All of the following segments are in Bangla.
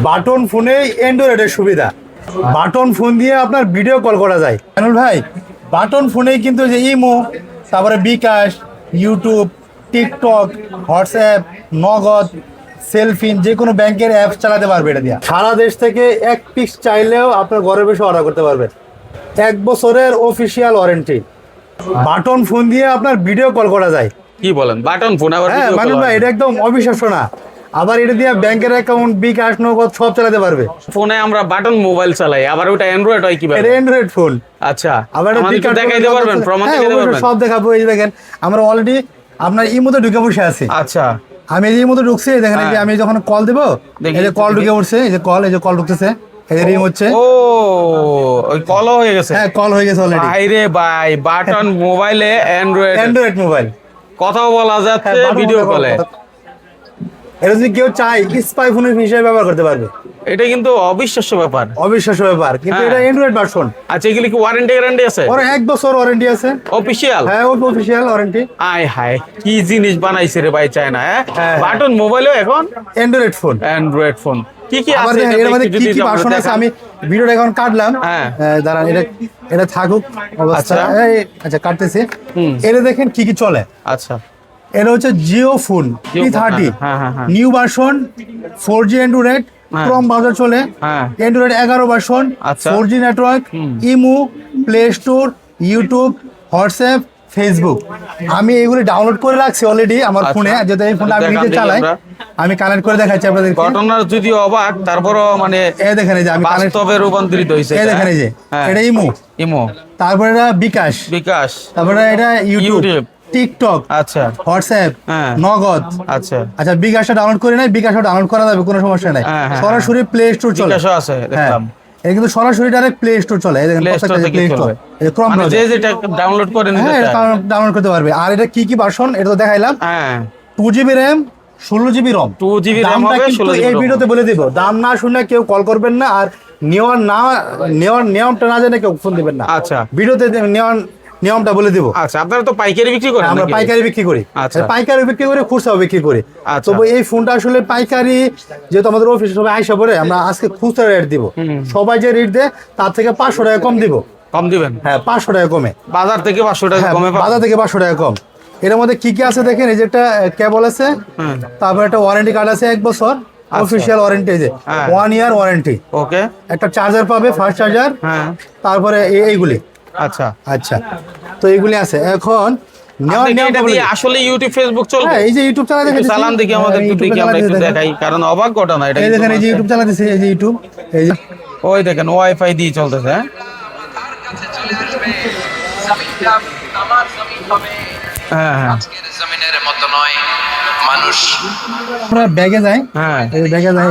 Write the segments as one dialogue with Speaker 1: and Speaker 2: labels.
Speaker 1: বাটন ফোনে অ্যান্ড্রয়েডের সুবিধা। বাটন ফোন দিয়ে আপনার ভিডিও কল করা যায়। আনুল ভাই, বাটন ফোনেই কিন্তু যে ইমো, তারপরে বিকাশ, ইউটিউব, টিকটক, হোয়াটসঅ্যাপ, নগদ, সেলফিন, যে কোনো ব্যাংকের অ্যাপস চালাতে পারবে এটা দিয়ে। সারা দেশ থেকে এক পিস চাইলেও আপনার ঘরে বসে অর্ডার করতে পারবেন। 1 বছরের অফিসিয়াল ওয়ারেন্টি। বাটন ফোন দিয়ে আপনার ভিডিও কল করা যায়।
Speaker 2: কি বলেন, বাটন ফোন আবার?
Speaker 1: হ্যাঁ মানুষ ভাই, এটা একদম অবিশ্বাস্য না। আবার এটা দিয়ে ব্যাংকের অ্যাকাউন্ট, বিকাশ, নগদ সব চালাতে পারবে।
Speaker 2: ফোনে আমরা বাটন মোবাইল চালাই, আবার ওটা অ্যান্ড্রয়েড হয় কিভাবে?
Speaker 1: এটা অ্যান্ড্রয়েড ফোন।
Speaker 2: আচ্ছা,
Speaker 1: আবার
Speaker 2: আমাদের দেখাইতে পারবেন, প্রমাণ দেখাইতে পারবেন?
Speaker 1: সব দেখাবো। এই যে দেখেন, আমরা অলরেডি আপনার ইমোতে ঢুকে বসে আছি।
Speaker 2: আচ্ছা,
Speaker 1: আমি এই ইমোতে ঢুকছি, দেখেন এই যে আমি যখন কল দেব, এই যে কল ঢুকে পড়ছে, এই যে কল ঢুকতেছে, এই যে রিং হচ্ছে।
Speaker 2: ও, ওই কল হয়ে গেছে।
Speaker 1: হ্যাঁ, কল হয়ে গেছে অলরেডি।
Speaker 2: ভাইরে ভাই, বাটন মোবাইলে
Speaker 1: অ্যান্ড্রয়েড মোবাইল,
Speaker 2: কথাও বলা যাচ্ছে ভিডিও কলে।
Speaker 1: এটা যদি কেউ চায় স্পাই ফোনের হিসেবে ব্যবহার করতে পারবে।
Speaker 2: এটা কিন্তু অবিশ্বাস্য ব্যাপার,
Speaker 1: অবিশ্বাস্য ব্যাপার, কিন্তু এটা অ্যান্ড্রয়েড ভার্সন।
Speaker 2: আচ্ছা, এগুলি কি ওয়ারেন্টি গ্যারান্টি আছে?
Speaker 1: ওর 1 বছর ওয়ারেন্টি আছে,
Speaker 2: অফিশিয়াল।
Speaker 1: হ্যাঁ, অফিশিয়াল ওয়ারেন্টি।
Speaker 2: আয় হায়, কি জিনিস বানাইছে রে ভাই চায়না।
Speaker 1: হ্যাঁ,
Speaker 2: বাটন মোবাইলও এখন
Speaker 1: অ্যান্ড্রয়েড ফোন।
Speaker 2: অ্যান্ড্রয়েড ফোন কি কি
Speaker 1: আবার
Speaker 2: আছে
Speaker 1: দেখেন এর মধ্যে কি কি ভার্সন আছে, আমি ভিডিওটা এখন কাটলাম।
Speaker 2: হ্যাঁ,
Speaker 1: দাঁড়ান, এটা থাকুক অবস্থা। আচ্ছা, কাটতেছি। এটা দেখেন কি কি চলে।
Speaker 2: আচ্ছা,
Speaker 1: এটা হচ্ছে Jio phone P30 new version, 4G Android, Chrome browser চলে, Android 11 version, 4G network, imo, Play Store, YouTube, WhatsApp, Facebook. আমি এগুলি ডাউনলোড করে রাখছি অলরেডি আমার ফোনে, যেহেতু এই ফোনটা আমি নিজে চালাই। আমি কানেক্ট করে দেখাচ্ছি আপনাদের।
Speaker 2: ঘটনার যদি অবাক, তারপরও মানে
Speaker 1: এই দেখেন, এই যে আমি
Speaker 2: বাস্তবে রূপান্তরিত হইছে।
Speaker 1: এই দেখেন, এই যে এটা ইমো, তারপরে এটা বিকাশ, তারপরে এটা ইউটিউব, টিকটক,
Speaker 2: আচ্ছা,
Speaker 1: হোয়াটসঅ্যাপ, নগদ।
Speaker 2: আচ্ছা,
Speaker 1: বিকাশটা ডাউনলোড করে নাই, বিকাশটা ডাউনলোড করা যাবে, কোনো সমস্যা নাই। সরাসরি প্লে স্টোর চলে।
Speaker 2: বিকাশও আছে দেখলাম।
Speaker 1: এটা কিন্তু সরাসরি ডাইরেক্ট প্লে স্টোর চলে। এই দেখেন, প্লে স্টোর, এই ক্রোম ব্রাউজার,
Speaker 2: যে যেটা ডাউনলোড করে নিতে চায়
Speaker 1: ডাউনলোড করতে পারবে। আর এটা কি কি ভার্সন এটা তো দেখাইলাম। 2GB RAM, 16GB ROM।
Speaker 2: 2GB RAM হবে, 16GB
Speaker 1: এই ভিডিওতে বলে দিব। দাম না শুনে কেউ কল করবেন না, আর নিয়মটা না জেনে কেউ ফোন দিবেন না।
Speaker 2: আচ্ছা,
Speaker 1: ভিডিওতে নিয়মটা বলে দিব।
Speaker 2: আচ্ছা, আপনারা তো পাইকারি বিক্রি করেন?
Speaker 1: আমরা পাইকারি বিক্রি করি।
Speaker 2: আচ্ছা,
Speaker 1: পাইকারি বিক্রি করে খুচরাও বিক্রি করি। তবে এই ফোনটা আসলে পাইকারি, যেহেতু আমাদের অফিসে সবাই আইসা পড়ে, আমরা আজকে খুচরা রেট দিব। সবাই যে রেট দেয় তার থেকে 500 টাকা কম দিব।
Speaker 2: কম দিবেন? হ্যাঁ,
Speaker 1: 500 টাকা কমে,
Speaker 2: বাজার থেকে 500 টাকা কমে।
Speaker 1: বাজার থেকে 500 টাকা কম। এর মধ্যে কি কি আছে দেখেন, এই যে একটা কেবল আছে, তারপর একটা ওয়ারেন্টি কার্ড আছে 1 বছর অফিশিয়াল ওয়ারেন্টি, এই যে 1 ইয়ার ওয়ারেন্টি।
Speaker 2: ওকে, একটা
Speaker 1: চার্জার পাবে, ফাস্ট চার্জার। তারপরে এইগুলি।
Speaker 2: আচ্ছা
Speaker 1: আচ্ছা, তো এইগুলি আছে। এখন
Speaker 2: আসলে ইউটিউব, ফেসবুক চলবে?
Speaker 1: হ্যাঁ, এই যে ইউটিউব চালাতে
Speaker 2: চালান দেখি, আমাদের আমরা একটু দেখাই, কারণ অবাক ঘটনা এটা।
Speaker 1: এই দেখেন, এই যে ইউটিউব চালাতেছে, এই যে ইউটিউব, এই যে
Speaker 2: ওই দেখেন ওয়াইফাই দিয়ে চলতেছে। হ্যাঁ,
Speaker 3: আজকের জমিনের মতো নয় মানুষ।
Speaker 1: আমরা ব্যাগে যাই। হ্যাঁ, এই ব্যাগে যাই,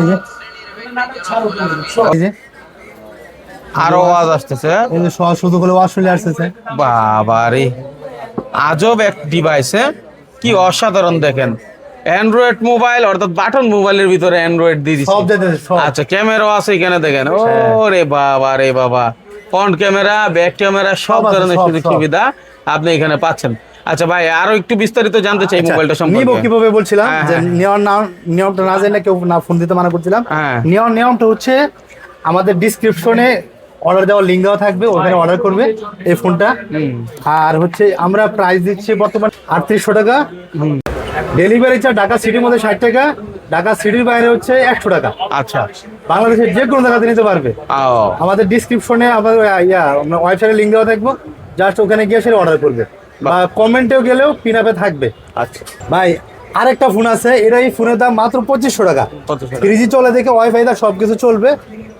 Speaker 1: এই যে
Speaker 2: আরো আওয়াজ আসতেছে।
Speaker 1: এই যে শুধু করে ওয়াজ চলে আসতেছে।
Speaker 2: বাবারে, আজব এক ডিভাইস। কি অসাধারণ দেখেন। অ্যান্ড্রয়েড মোবাইল, অর্থাৎ বাটন মোবাইলের ভিতরে অ্যান্ড্রয়েড দিয়ে দিচ্ছে। আচ্ছা, ক্যামেরাও আছে এখানে দেখেন। ওরে বাবা রে বাবা, ফ্রন্ট ক্যামেরা, ব্যাক ক্যামেরা, সব ধরনের সুযোগ সুবিধা আপনি এখানে পাচ্ছেন। আচ্ছা ভাই, আরো একটু বিস্তারিত জানতে চাই মোবাইলটা সম্পর্কে।
Speaker 1: কিভাবে বলছিলাম যে নিয়মটা না জানলে কেউ না ফোন দিতে মানা করছিলাম। নিয়মটা হচ্ছে আমাদের ডিসক্রিপশনে অর্ডার দেওয়ার লিঙ্ক দেওয়া থাকবে, ওখানে অর্ডার করবে এই ফোনটা। আর হচ্ছে আমরা প্রাইস দিচ্ছি বর্তমান 3800 টাকা। ডেলিভারি চার্জ ঢাকা সিটির মধ্যে 60 টাকা, ঢাকা সিটির বাইরে হচ্ছে 100 টাকা।
Speaker 2: আচ্ছা,
Speaker 1: বাংলাদেশের যে কোনো জায়গাতে নিতে পারবে। আমাদের ডিসক্রিপশনে আমাদের ওয়েবসাইটে লিঙ্ক দেওয়া থাকবে, জাস্ট ওখানে গিয়ে সেটা অর্ডার করবে, বা কমেন্টেও গেলেও পিন আপে থাকবে। আচ্ছা ভাই, আরেকটা ফোন আছে, এটা এই ফোনের দাম মাত্র 2500 টাকা। 3G চলে দেখে, ওয়াইফাই দা সবকিছু চলবে,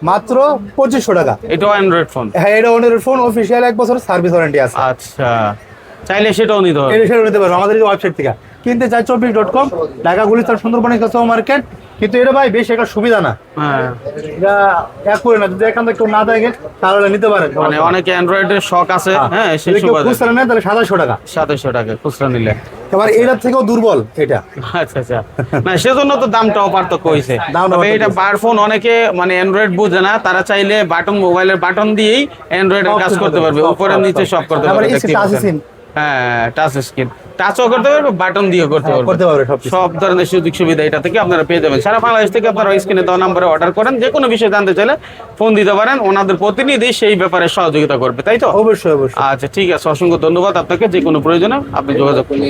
Speaker 1: মাত্র 2500 টাকা।
Speaker 2: এটাও অ্যান্ড্রয়েড ফোন?
Speaker 1: হ্যাঁ, এটা অ্যান্ড্রয়েড ফোন, অফিশিয়াল 1 বছর সার্ভিস ওয়ারেন্টি আছে।
Speaker 2: আচ্ছা, চাইলে সেটাও নিতে হবে?
Speaker 1: সেটাও নিতে পারবো আমাদের ওয়েবসাইট থেকে। কিনতে চাই 24.com, ঢাকা গুলিস্তান সুন্দরবনের কাছে মার্কেট। কিন্তু এটা ভাই বেশ একটা সুবিধা না। এটা এক করে না, যদি এখান থেকে কেউ না দেখে তাহলে নিতে পারেন।
Speaker 2: মানে অনেকে অ্যান্ড্রয়েডের শখ আছে। হ্যাঁ, সেই সুবিধা।
Speaker 1: খুচরা নেয় তাহলে 2700 টাকা।
Speaker 2: 2700 টাকা খুচরা নিলে।
Speaker 1: এবার এটার থেকেও দুর্বল এটা।
Speaker 2: আচ্ছা আচ্ছা, না সেজন্য তো দামটাও পার্থক্য হয়েছে। তবে এটা বার ফোন, অনেকে মানে অ্যান্ড্রয়েড বুঝে না, তারা চাইলে বাটন মোবাইলের বাটন দিয়েই অ্যান্ড্রয়েডের কাজ করতে পারবে, উপরে নিচে সব করতে পারবে।
Speaker 1: Touch screen.
Speaker 2: হ্যাঁ, টাচ স্ক্রিন। টাচও করতে পারবে, বাটন দিয়ে করতে পারবে,
Speaker 1: করতে পারবে সব কিছু।
Speaker 2: সব ধরনের সুযোগ সুবিধা এটা থেকে আপনারা পেয়ে যাবেন। সারা বাংলাদেশ থেকে আপনারা স্ক্রিনে দেওয়া নাম্বারে অর্ডার করেন, যে কোনো বিষয় জানতে চাইলে ফোন দিতে পারেন, ওনাদের প্রতিনিধি সেই ব্যাপারে সহযোগিতা করবে, তাই তো?
Speaker 1: অবশ্যই অবশ্যই।
Speaker 2: আচ্ছা ঠিক আছে, অসংখ্য ধন্যবাদ আপনাকে। যে কোনো প্রয়োজনে আপনি যোগাযোগ করুন।